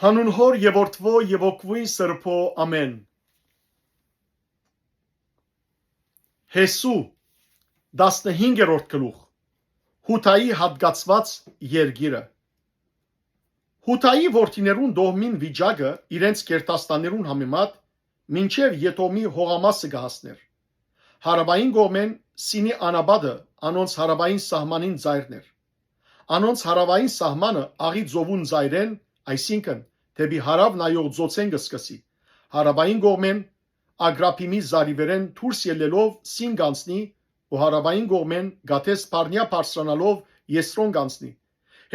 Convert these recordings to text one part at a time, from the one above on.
Հանուն Հոր եւ Որդվո եւ Օգվույն Սրբո ամեն։ Հեսու 15-րդ գլուխ Հութայի հատկացված երգիրը։ Հութայի որդիներուն դոհմին վիճակը իրենց կերտաստաներուն համեմատ մինչև Եդոմի հողամասը կհասներ։ Հարավային կողմեն Սինի անաբադը անոնց հարավային սահմանին ծայրն էր։ Անոնց հարավային սահմանը աղի ծովուն ծայրեն, այսինքն դեպի հարավ նայող ծոցեն կսկսի։ Հարավային կողմեն Ագրապիմի զարիվերեն դուրս ելելով Սին կանցնի ու հարավային կողմեն Գաթես Փարնիա բարձրանալով Եսրոն կանցնի։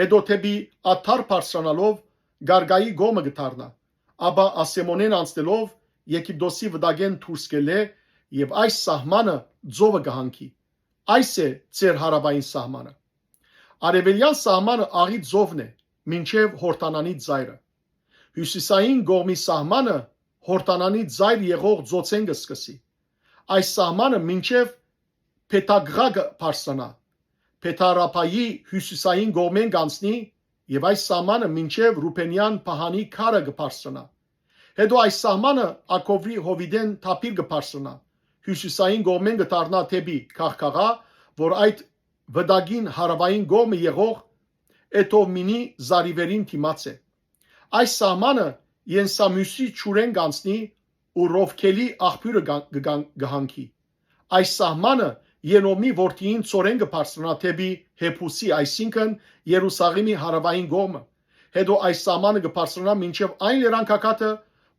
Հետո դեպի Աթար բարձրանալով Գարգայի գոմը գտարնա, ապա Ասեմոնեն անցնելով Եգիպտոսի վտակեն դուրս գելե եւ այս սահմանը ծովը կհանքի։ Այս է ձեր հարավային սահմանը։ Արևելյան սահմանը աղի ծովն է, մինչև Հորտանանի ծայրը։ Հյուսիսային կողմի սահմանը Հորտանանի ծայր եղող ծոցեն կսկսի։ Այս սահմանը մինչև Փետագրագը բարձրանա։ Փետարապայի հյուսիսային կողմեն կանցնի եւ այս սահմանը մինչև Ռուբենյան Փահանի քարը կբարձրանա։ Հետո այս սահմանը Ակովի Հովիդեն թափիր կբարձրանա։ Հյուսիսային կողմեն կդառնա դեպի Քաղքաղա, որ այդ վտակին հարավային կողմը եղող Էտովմինի զարիվերին դիմաց է։ Այս սահմանը Ենսամյուսի ճուրեն կանցնի ու Ռովքելի աղբյուրը կհանքի։ Այս սահմանը Ենոմի որդիին ծորեն կբարձրանա դեպի Հեփուսի, այսինքն Երուսաղեմի հարավային կողմը։ Հետո այս սահմանը կբարձրանա մինչև այն լերանքակաթը,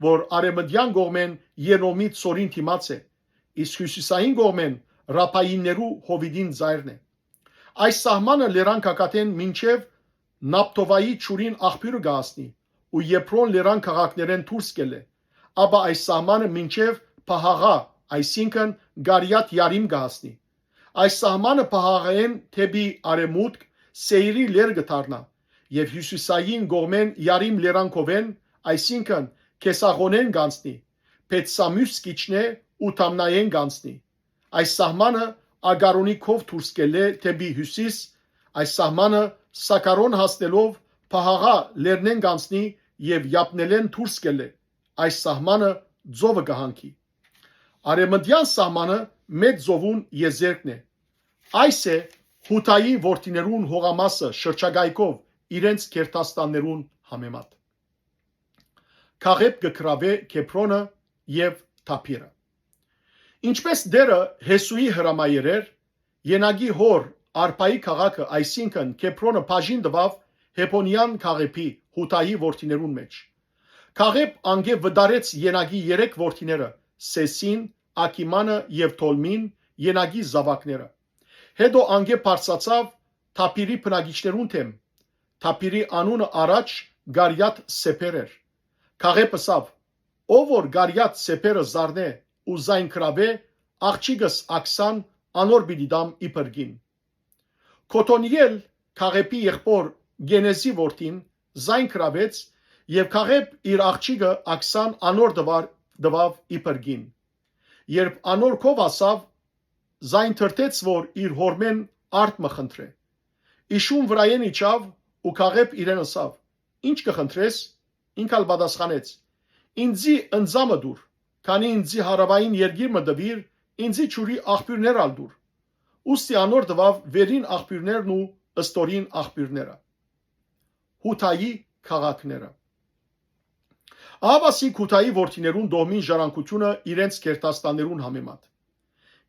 որ արևմտյան կողմեն Ենոմի ծորին դիմաց է, իսկ հյուսիսային կողմեն Ռափայիններու Հովիդին ծայրն է։ Այս սահմանը լերանքակաթեն մինչև Նապտովայի ճուրին աղբյուրը կհասնի ու Եփրոն լերան քաղաքներեն դուրս գելե, ապա այս սահմանը մինչև Փահաղա, այսինքն Գարիաթ Յարիմ կհասնի։ Այս սահմանը Փահաղային դեպի արևմուտք Սեյրի լեր կդառնա եւ հյուսիսային կողմեն Յարիմ լերանքովեն, այսինքն Քեսաղոնեն կանցնի, Փետսամյուս կիչնե ու Թամնայեն կանցնի։ Այս սահմանը Ագարոնի քով դուրս գելե դեպի հյուսիս, այս սահմանը Սակարոն հասնելով Փահաղա լերնեն կանցնի եւ Յապնելեն դուրս գելե, այս սահմանը ծովը կհանքի։ Արևմտյան սահմանը մեծ ծովուն եզերքն է։ Այս է Հութայի որդիներուն հողամասը շրջագայքով իրենց կերտաստաններուն համեմատ։ Քաղեբ կգրավե Քեփրոնը եւ Թափիրը։ Ինչպես դերը Հեսուի հրամայեր, Ենագի հոր Արփայի քաղաքը, այսինքն Քեփրոնը բաժին տվավ Հեպոնյան քաղեփի Հութայի որդիներուն մեջ։ Քաղեբ անգե վդարեց Ենագի 3 որդիները՝ Սեսին, Ակիմանը եւ Թոլմին, Ենագի զավակները։ Հետո անգե բարձացավ Թափիրի բնակիչներուն թեմ։ Թափիրի անունը առաջ Գարիաթ Սեփեր էր։ Քաղեբը ասավ. ով որ Գարիաթ Սեփերը զարնե ու զայն կրավե, աղջիկս Աքսան անոր պիտի դամ իբրգին։ Քոթոնիել Քաղեբի եղբոր Գենեզի որդին զայն կրավեց եւ Քաղեբ իր աղջիկը Աքսան անոր դվավ իբրգին։ Երբ անոր քով ասավ, զայն թրթեց, որ իր հորմեն արդ մը խնդրե։ Իշուն վրայեն իջավ ու Քաղեբ իրեն ասավ. ինչ կխնդրես։ Ինքալ պատասխանեց. ինձի ընձամը դուր, քանի ինձի հարավային երգիր մը դվիր, ինձի ճուրի աղբյուրներ ալ դուր։ Ուստի անոր դվավ վերին աղբյուրներն ու ըստորին աղբյուրները։ Հութայի քաղաքները։ Ահավասի Հութայի որդիներուն դոհմին ժառանգությունը իրենց կերտաստաններուն համեմատ։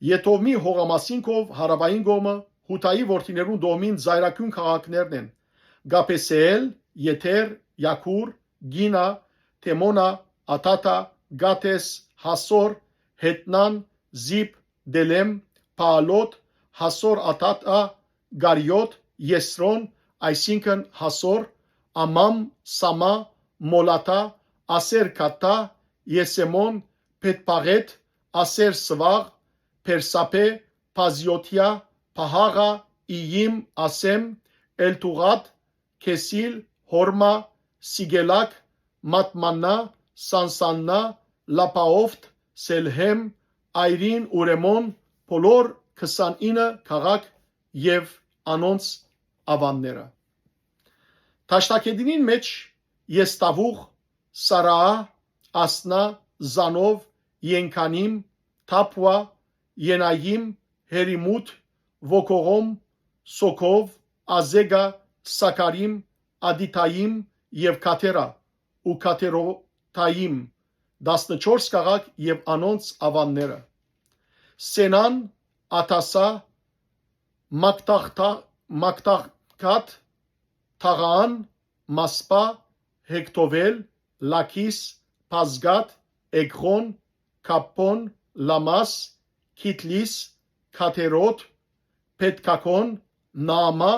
Եդոմի հողամասինքով հարավային կողմը Հութայի որդիներուն դոհմին զայրակյուն քաղաքներն են՝ Գապեսեել, Եթեր, Յաքուր, Գինա, Թեմոնա, Աթաթա, Գաթես, Հասոր, Հետնան, Զիպ, Դելեմ, Փաալոտ, Հասոր Աթաթա, Գարիոտ, Եսրոն, այսինքն Հասոր, Ամամ, Սամա, Մոլաթա, Ասեր Քաթա, Եսեմոն, Փետպաղետ, Ասեր Սվաղ, Փերսապե, Փազիոթիա, Փահաղա, Իյիմ, Ասեմ, Էլթուղատ, Քեսիլ, Հորմա, Սիգելակ, Մատմաննա, Սանսաննա, Լապաովտ, Սելհեմ, Այրին, Ուրեմոն, բոլոր 29 քաղաք եւ անոնց ավանները։ Տաշտակեդինին մեջ Եստավուղ, Սարահ, Ասնա, Զանով, Ենքանիմ, Թափուա, Ենայիմ, Հերիմութ, Վոկողոմ, Սոքով, Ազեգա, Սակարիմ, Ադիթայիմ եւ Քաթերա ու Քաթերոթայիմ 14 քաղաք եւ անոնց ավանները Սենան, Աթասա, Մակտաղքաթ, Թաղան, Մասպա, Հեկտովել, Լաքիս, Փազգատ, Էգրոն, Կապոն, Լամաս, Քիթլիս, Քաթերոթ, Պետքակոն, Նաամա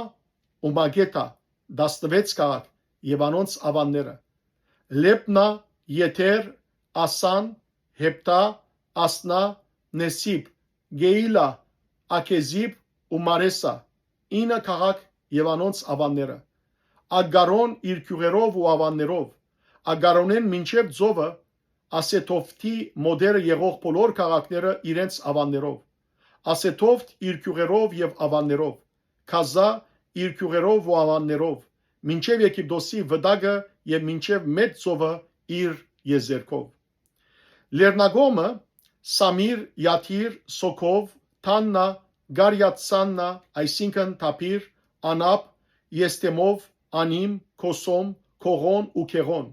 ու Մագետա 16 քաղաք եւ անոնց ավանները Լեբնա, Եթեր, Ասան, Հեպտա, Ասնա, Նեսիբ, Գեիլա, Ակեզիբ ու Մարեսա 9 քաղաք եւ անոնց ավանները Ագարոն իր քյուղերով ու ավաններով Ագարոնեն մինչև ծովը Ասեթովթի մոդերը եղող բոլոր քաղաքները իրենց ավաններով Ասեթովթ իր քյուղերով եւ ավաններով Քազա իր քյուղերով ու ավաններով մինչև Եգիպտոսի վտակը եւ մինչև մեծ ծովը իր եզերքով Լեռնագոմը Սամիր, Յաթիր, Սոքով, Թաննա, Գարյացաննա, այսինքն Թափիր, Անապ, Եստեմով, Անիմ, Քոսոմ, Քողոն ու Քեղոն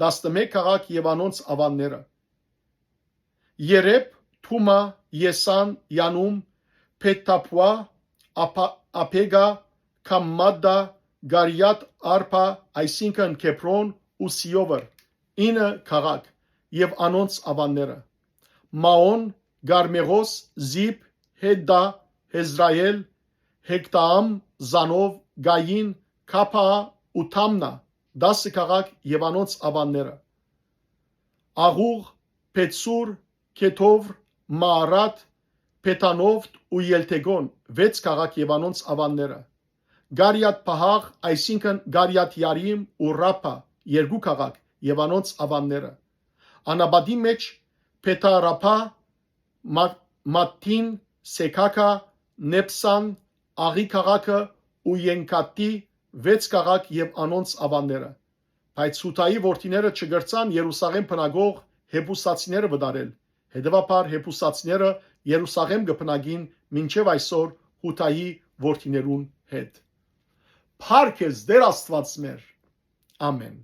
11 քաղաք եւ անոնց ավանները Երեբ, Թումա, Եսան, Յանում, Փեթթափուա, Ափեգա, Քամմադա, Գարյատ, Արփա, այսինքն Քեփրոն ու Սիովր 9 քաղաք եւ անոնց ավանները Մաոն, Գարմեղոս, Զիպ, Հեդդա, Հեզրայել, Հեկտաամ, Զանով, Գային, Քափա ու Թամնա 10 քաղաք եւ անոնց ավանները Աղուղ, Փեցուր, Քեթովր, Մաարատ, Փեթանովտ ու Ելթեգոն 6 քաղաք եւ անոնց ավանները Գարյատ Փահաղ, այսինքն Գարյատ Յարիմ ու Ռափա 2 քաղաք եւ անոնց ավանները Անաբադի մեջ Փեթարափա, Մատտին, Սեքակա, Նեպսան, Աղի քաղաքը ու Ենքատի 6 քաղաք եւ անոնց ավանները բայց Հութայի որդիները չգրցան Երուսաղեմ բնակող Հեբուսացիները վտարել հետեւաբար Հեբուսացիները Երուսաղեմ կբնակին մինչև այսօր Հութայի որդիներուն հետ Փառք Դեր Աստված մեր ամեն